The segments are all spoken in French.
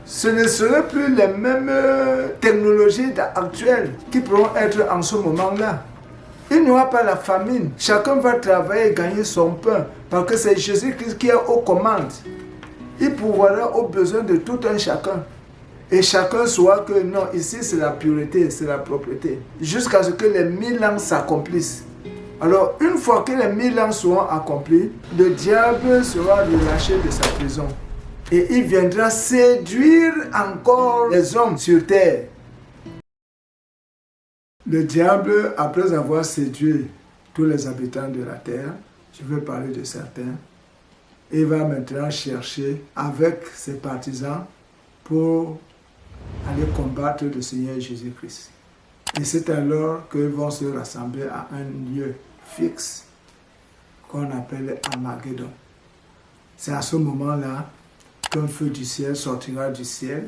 ce ne seraient plus les mêmes technologies actuelles qui pourront être en ce moment-là. Il n'y aura pas la famine. Chacun va travailler et gagner son pain parce que c'est Jésus-Christ qui est aux commandes. Il pourvoira aux besoins de tout un chacun. Et chacun saura que non, ici c'est la pureté, c'est la propreté. Jusqu'à ce que les 1000 ans s'accomplissent. Alors, une fois que les 1000 ans seront accomplis, le diable sera relâché de sa prison. Et il viendra séduire encore les hommes sur terre. Le diable, après avoir séduit tous les habitants de la terre, je veux parler de certains, il va maintenant chercher avec ses partisans pour aller combattre le Seigneur Jésus-Christ. Et c'est alors qu'ils vont se rassembler à un lieu fixe qu'on appelle Armageddon. C'est à ce moment-là qu'un feu du ciel sortira du ciel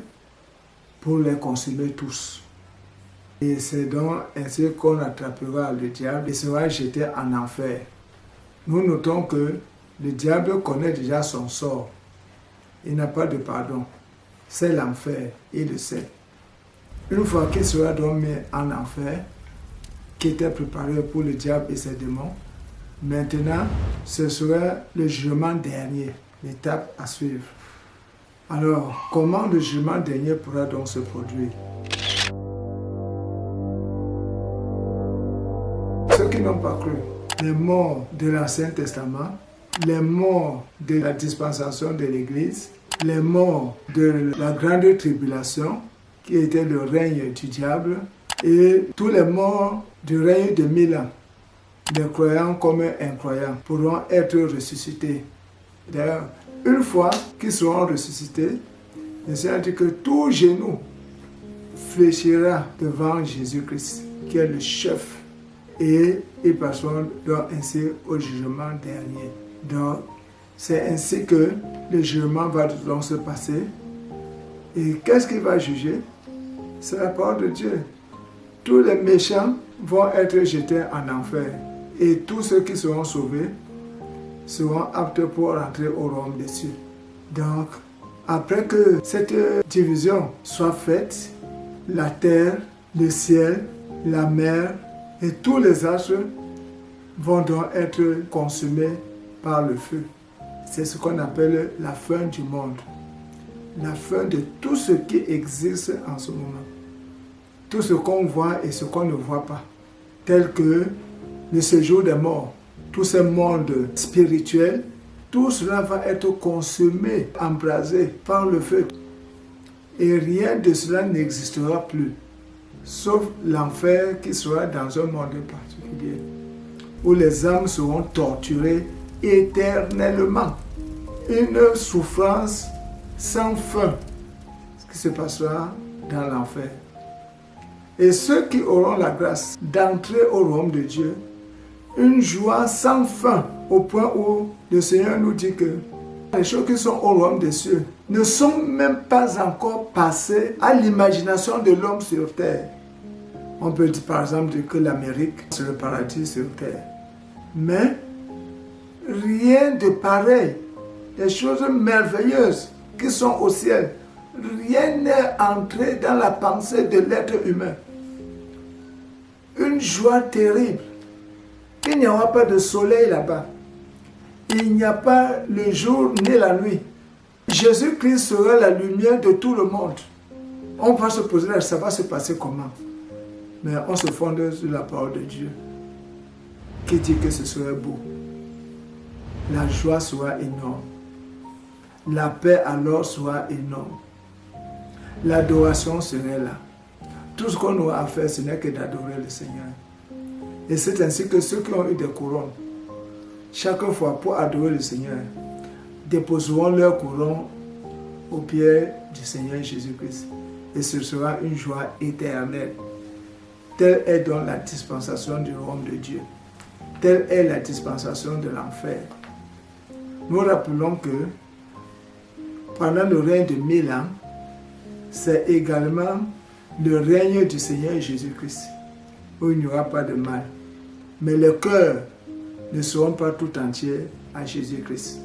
pour les consumer tous. Et c'est donc ainsi qu'on attrapera le diable et sera jeté en enfer. Nous notons que le diable connaît déjà son sort. Il n'a pas de pardon. C'est l'enfer, il le sait. Une fois qu'il sera donc mis en enfer, qui était préparé pour le diable et ses démons, maintenant, ce sera le jugement dernier, l'étape à suivre. Alors, comment le jugement dernier pourra donc se produire? Ceux qui n'ont pas cru, les morts de l'Ancien Testament, les morts de la dispensation de l'Église, les morts de la grande tribulation, qui était le règne du diable, et tous les morts du règne de 1000 ans, les croyants comme incroyants, pourront être ressuscités. D'ailleurs, une fois qu'ils seront ressuscités, le Seigneur dit que tout genou fléchira devant Jésus-Christ, qui est le chef, et ils passeront donc ainsi au jugement dernier. Donc, c'est ainsi que le jugement va donc se passer. Et qu'est-ce qu'il va juger? C'est la parole de Dieu. Tous les méchants vont être jetés en enfer. Et tous ceux qui seront sauvés seront aptes pour rentrer au royaume des cieux. Donc, après que cette division soit faite, la terre, le ciel, la mer et tous les astres vont donc être consumés par le feu. C'est ce qu'on appelle la fin du monde. La fin de tout ce qui existe en ce moment. Tout ce qu'on voit et ce qu'on ne voit pas. Tel que le séjour des morts, tous ces mondes spirituels, tout cela va être consumé, embrasé par le feu. Et rien de cela n'existera plus, sauf l'enfer qui sera dans un monde particulier, où les âmes seront torturées éternellement. Une souffrance sans fin, ce qui se passera dans l'enfer. Et ceux qui auront la grâce d'entrer au royaume de Dieu, une joie sans fin, au point où le Seigneur nous dit que les choses qui sont au royaume des cieux ne sont même pas encore passées à l'imagination de l'homme sur terre. On peut dire par exemple que l'Amérique, c'est le paradis sur terre. Mais rien de pareil. Des choses merveilleuses qui sont au ciel. Rien n'est entré dans la pensée de l'être humain. Une joie terrible. Il n'y aura pas de soleil là-bas. Il n'y a pas le jour ni la nuit. Jésus-Christ sera la lumière de tout le monde. On va se poser là, ça va se passer comment? Mais on se fonde sur la parole de Dieu, qui dit que ce serait beau. La joie sera énorme. La paix alors sera énorme. L'adoration serait là. Tout ce qu'on aura à faire, ce n'est que d'adorer le Seigneur. Et c'est ainsi que ceux qui ont eu des couronnes, chaque fois pour adorer le Seigneur, déposeront leur couronne aux pieds du Seigneur Jésus-Christ. Et ce sera une joie éternelle. Telle est donc la dispensation du royaume de Dieu. Telle est la dispensation de l'enfer. Nous rappelons que pendant le règne de 1000 ans, c'est également le règne du Seigneur Jésus-Christ, où il n'y aura pas de mal. Mais les cœurs ne seront pas tout entiers à Jésus-Christ.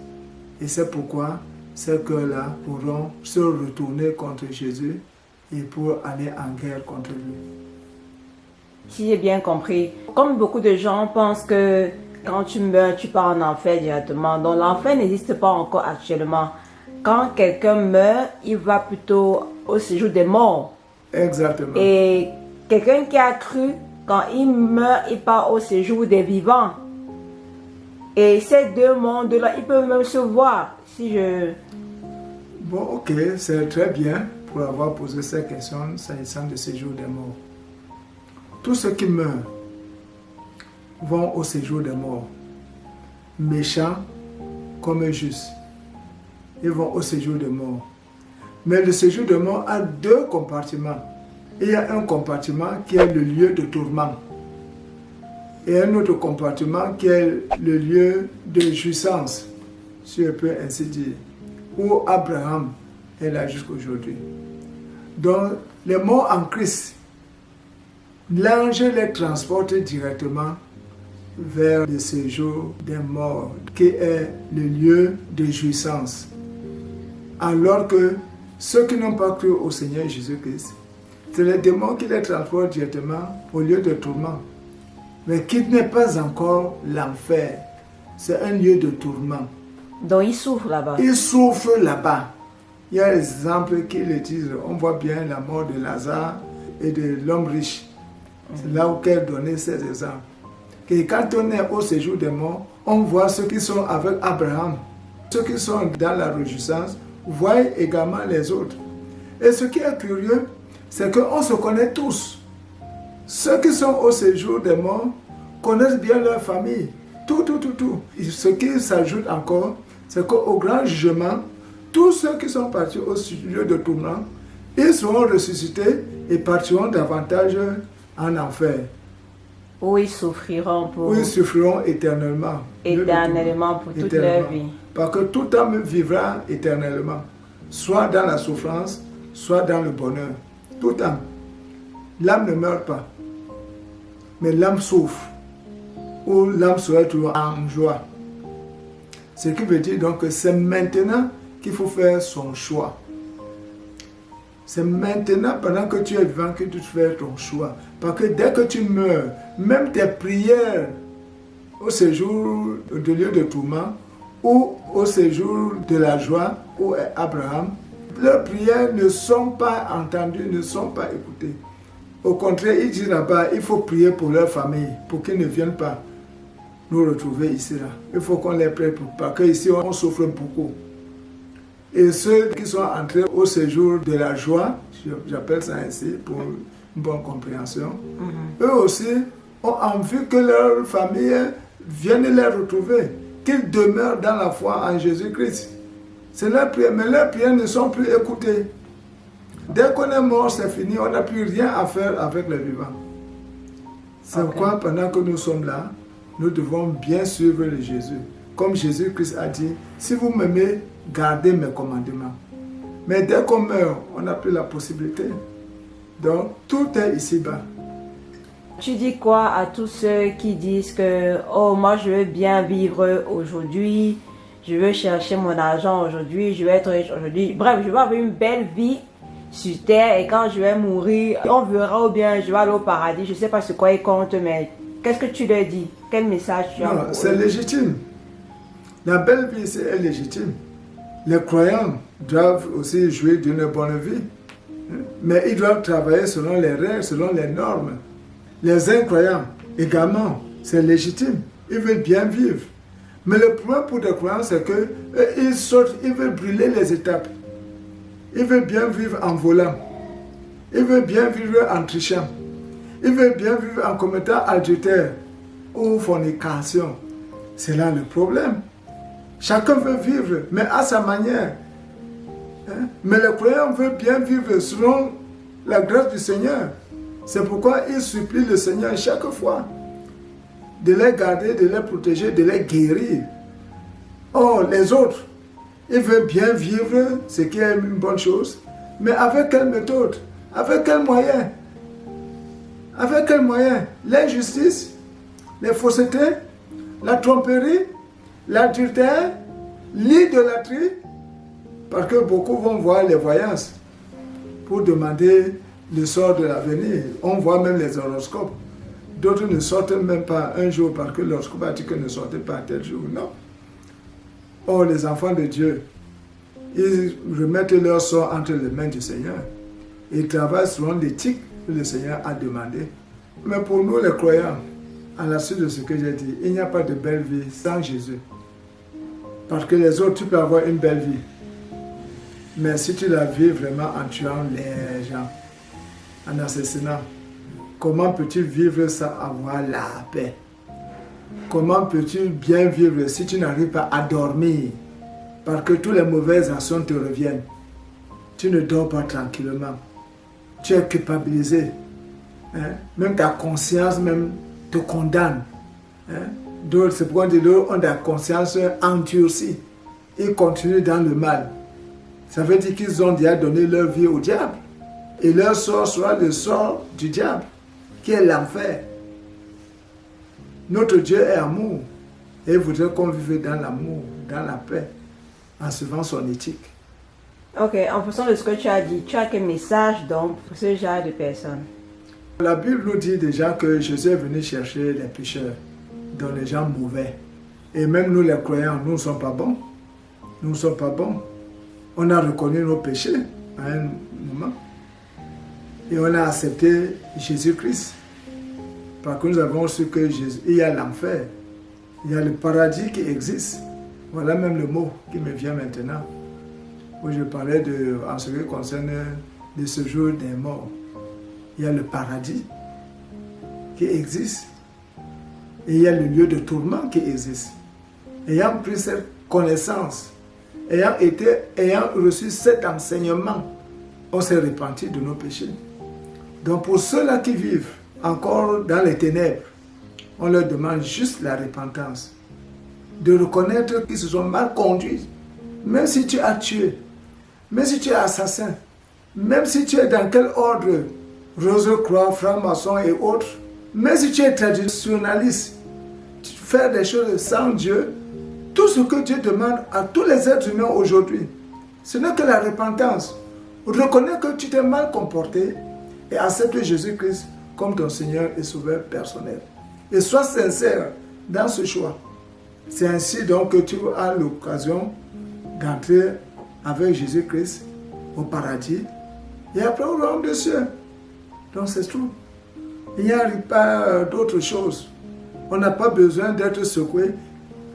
Et c'est pourquoi ces cœurs-là pourront se retourner contre Jésus et pour aller en guerre contre lui. Si j'ai bien compris, comme beaucoup de gens pensent que quand tu meurs, tu pars en enfer directement. Donc l'enfer n'existe pas encore actuellement. Quand quelqu'un meurt, il va plutôt au séjour des morts. Exactement. Et quelqu'un qui a cru, quand il meurt, il part au séjour des vivants. Et ces deux mondes-là, ils peuvent même se voir. Si je... Bon, ok, c'est très bien pour avoir posé cette question s'agissant du séjour des morts. Tous ceux qui meurent vont au séjour des morts, méchants comme justes. Ils vont au séjour des morts. Mais le séjour des morts a deux compartiments. Il y a un compartiment qui est le lieu de tourment. Et un autre compartiment qui est le lieu de jouissance, si je peux ainsi dire, où Abraham est là jusqu'aujourd'hui. Donc, les morts en Christ, l'ange les transporte directement vers le séjour des morts, qui est le lieu de jouissance. Alors que ceux qui n'ont pas cru au Seigneur Jésus-Christ, c'est les démons qui les transportent directement au lieu de tourment. Mais qui n'est pas encore l'enfer, c'est un lieu de tourment. Donc ils souffrent là-bas. Ils souffrent là-bas. Il y a des exemples qui le disent. On voit bien la mort de Lazare et de l'homme riche. C'est là où qu'elle donnait ces exemples. Et quand on est au séjour des morts, on voit ceux qui sont avec Abraham. Ceux qui sont dans la réjouissance voient également les autres. Et ce qui est curieux, c'est qu'on se connaît tous. Ceux qui sont au séjour des morts connaissent bien leur famille. Tout. Et ce qui s'ajoute encore, c'est qu'au grand jugement, tous ceux qui sont partis au lieu de tourment, ils seront ressuscités et partiront davantage en enfer. Où ils souffriront Où ils souffriront éternellement. Éternellement pour toute leur vie. Parce que tout homme vivra éternellement. Soit dans la souffrance, soit dans le bonheur. Tout âme. L'âme ne meurt pas. Mais l'âme souffre. Ou l'âme sera toujours en joie. Ce qui veut dire donc que c'est maintenant qu'il faut faire son choix. C'est maintenant, pendant que tu es vivant, que tu fais ton choix. Parce que dès que tu meurs, même tes prières au séjour du lieu de tourment ou au séjour de la joie, où est Abraham, leurs prières ne sont pas entendues, ne sont pas écoutées. Au contraire, il dit là-bas, il faut prier pour leur famille, pour qu'ils ne viennent pas nous retrouver ici. Là. Il faut qu'on les prie, parce qu'ici, on souffre beaucoup. Et ceux qui sont entrés au séjour de la joie, j'appelle ça ainsi pour une bonne compréhension, eux aussi ont envie que leur famille vienne les retrouver, qu'ils demeurent dans la foi en Jésus-Christ. C'est leur prière, mais leurs prières ne sont plus écoutées. Dès qu'on est mort, c'est fini, on n'a plus rien à faire avec les vivants. C'est pourquoi pendant que nous sommes là, nous devons bien suivre le Jésus. Comme Jésus-Christ a dit, si vous m'aimez, gardez mes commandements. Mais dès qu'on meurt, on n'a plus la possibilité. Donc, tout est ici-bas. Tu dis quoi à tous ceux qui disent que « Oh, moi je veux bien vivre aujourd'hui, je veux chercher mon argent aujourd'hui, je veux être riche aujourd'hui. Bref, je veux avoir une belle vie sur terre et quand je vais mourir, on verra ou bien je vais aller au paradis. Je ne sais pas ce quoi ils comptent, mais qu'est-ce que tu leur dis? Quel message tu as? Non, c'est légitime. La belle vie, c'est légitime. Les croyants doivent aussi jouir d'une bonne vie. Mais ils doivent travailler selon les règles, selon les normes. Les incroyants, également, c'est légitime. Ils veulent bien vivre. Mais le problème pour les croyants, c'est qu'ils sortent, ils veulent brûler les étapes. Ils veulent bien vivre en volant. Ils veulent bien vivre en trichant. Ils veulent bien vivre en commettant adultère ou fornication. C'est là le problème. Chacun veut vivre, mais à sa manière. Mais les croyants veulent bien vivre selon la grâce du Seigneur. C'est pourquoi ils supplient le Seigneur chaque fois de les garder, de les protéger, de les guérir. Or, les autres, ils veulent bien vivre, ce qui est une bonne chose, mais avec quelle méthode? Avec quel moyen? Avec quel moyen? L'injustice, les faussetés, la tromperie, l'adultère, l'idolâtrie. Parce que beaucoup vont voir les voyances pour demander le sort de l'avenir. On voit même les horoscopes. D'autres ne sortent même pas un jour parce que l'horoscope a dit que ne sortez pas à tel jour. Non. Or, les enfants de Dieu, ils remettent leur sort entre les mains du Seigneur. Ils travaillent selon l'éthique que le Seigneur a demandé. Mais pour nous, les croyants, à la suite de ce que j'ai dit, il n'y a pas de belle vie sans Jésus. Parce que les autres, tu peux avoir une belle vie. Mais si tu la vis vraiment en tuant les gens, en assassinant, comment peux-tu vivre sans avoir la paix? Comment peux-tu bien vivre si tu n'arrives pas à dormir? Parce que toutes les mauvaises actions te reviennent. Tu ne dors pas tranquillement. Tu es culpabilisé. Hein? Même ta conscience même te condamne. Hein? D'autres, c'est pourquoi d'autres ont la conscience endurcie. Ils continuent dans le mal. Ça veut dire qu'ils ont déjà donné leur vie au diable. Et leur sort sera le sort du diable, qui est l'enfer. Notre Dieu est amour. Et il voudrait qu'on vive dans l'amour, dans la paix, en suivant son éthique. Ok, en fonction de ce que tu as dit, tu as quel message donc pour ce genre de personnes? La Bible nous dit déjà que Jésus est venu chercher les pécheurs, donc les gens mauvais. Et même nous les croyants, nous ne sommes pas bons. Nous ne sommes pas bons. On a reconnu nos péchés à un moment. Et on a accepté Jésus-Christ. Parce que nous avons su que il y a l'enfer. Il y a le paradis qui existe. Voilà même le mot qui me vient maintenant. Où je parlais en ce qui concerne le séjour des morts. Il y a le paradis qui existe. Et il y a le lieu de tourment qui existe. Ayant pris cette connaissance, ayant reçu cet enseignement, on s'est repenti de nos péchés. Donc pour ceux-là qui vivent encore dans les ténèbres, on leur demande juste la repentance. De reconnaître qu'ils se sont mal conduits. Même si tu as tué, même si tu es assassin, même si tu es dans quel ordre, Rose-Croix, franc-maçon et autres, même si tu es traditionnaliste, tu fais des choses sans Dieu, tout ce que Dieu demande à tous les êtres humains aujourd'hui, ce n'est que la repentance. Reconnais que tu t'es mal comporté et accepte Jésus-Christ comme ton Seigneur et Sauveur personnel. Et sois sincère dans ce choix. C'est ainsi donc que tu as l'occasion d'entrer avec Jésus-Christ au paradis et après au royaume des cieux. Donc c'est tout. Il n'y a pas d'autre chose. On n'a pas besoin d'être secoué.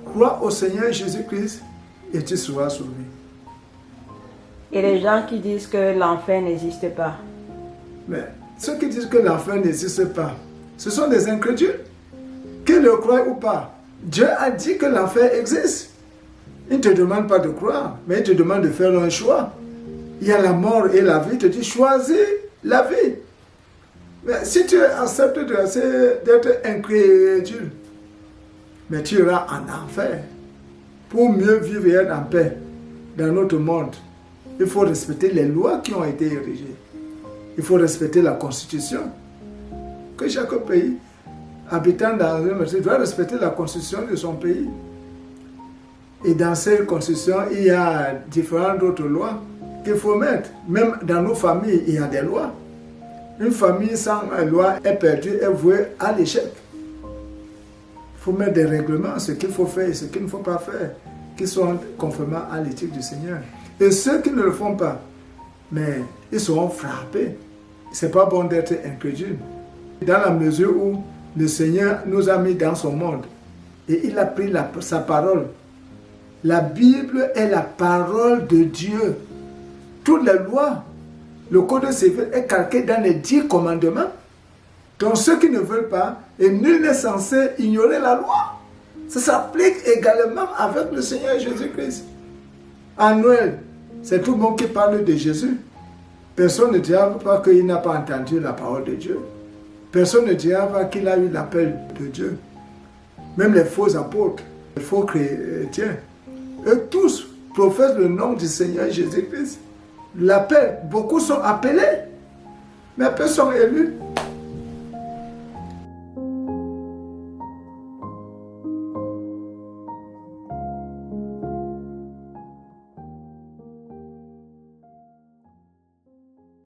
Crois au Seigneur Jésus-Christ et tu seras sauvé. Et les gens qui disent que l'enfer n'existe pas. Mais ceux qui disent que l'enfer n'existe pas, ce sont des incrédules. Qu'ils le croient ou pas, Dieu a dit que l'enfer existe. Il ne te demande pas de croire, mais il te demande de faire un choix. Il y a la mort et la vie, il te dit choisis la vie. Mais si tu acceptes d'être incrédule, mais tu iras en enfer. Pour mieux vivre et être en paix dans notre monde, il faut respecter les lois qui ont été érigées. Il faut respecter la constitution. Que chaque pays, habitant dans un pays, doit respecter la constitution de son pays. Et dans cette constitution, il y a différentes autres lois qu'il faut mettre. Même dans nos familles, il y a des lois. Une famille sans loi est perdue, est vouée à l'échec. Il faut mettre des règlements, ce qu'il faut faire et ce qu'il ne faut pas faire, qui sont conformément à l'éthique du Seigneur. Et ceux qui ne le font pas, mais ils seront frappés. Ce n'est pas bon d'être incrédule. Dans la mesure où le Seigneur nous a mis dans son monde et il a pris sa parole. La Bible est la parole de Dieu. Toutes les lois, le code civil est calqué dans les 10 commandements. Donc ceux qui ne veulent pas, et nul n'est censé ignorer la loi. Ça s'applique également avec le Seigneur Jésus-Christ. À Noël, c'est tout le monde qui parle de Jésus. Personne ne dira pas qu'il n'a pas entendu la parole de Dieu. Personne ne dira pas qu'il a eu l'appel de Dieu. Même les faux apôtres, les faux chrétiens, eux tous professent le nom du Seigneur Jésus-Christ. L'appel, beaucoup sont appelés, mais peu sont élus.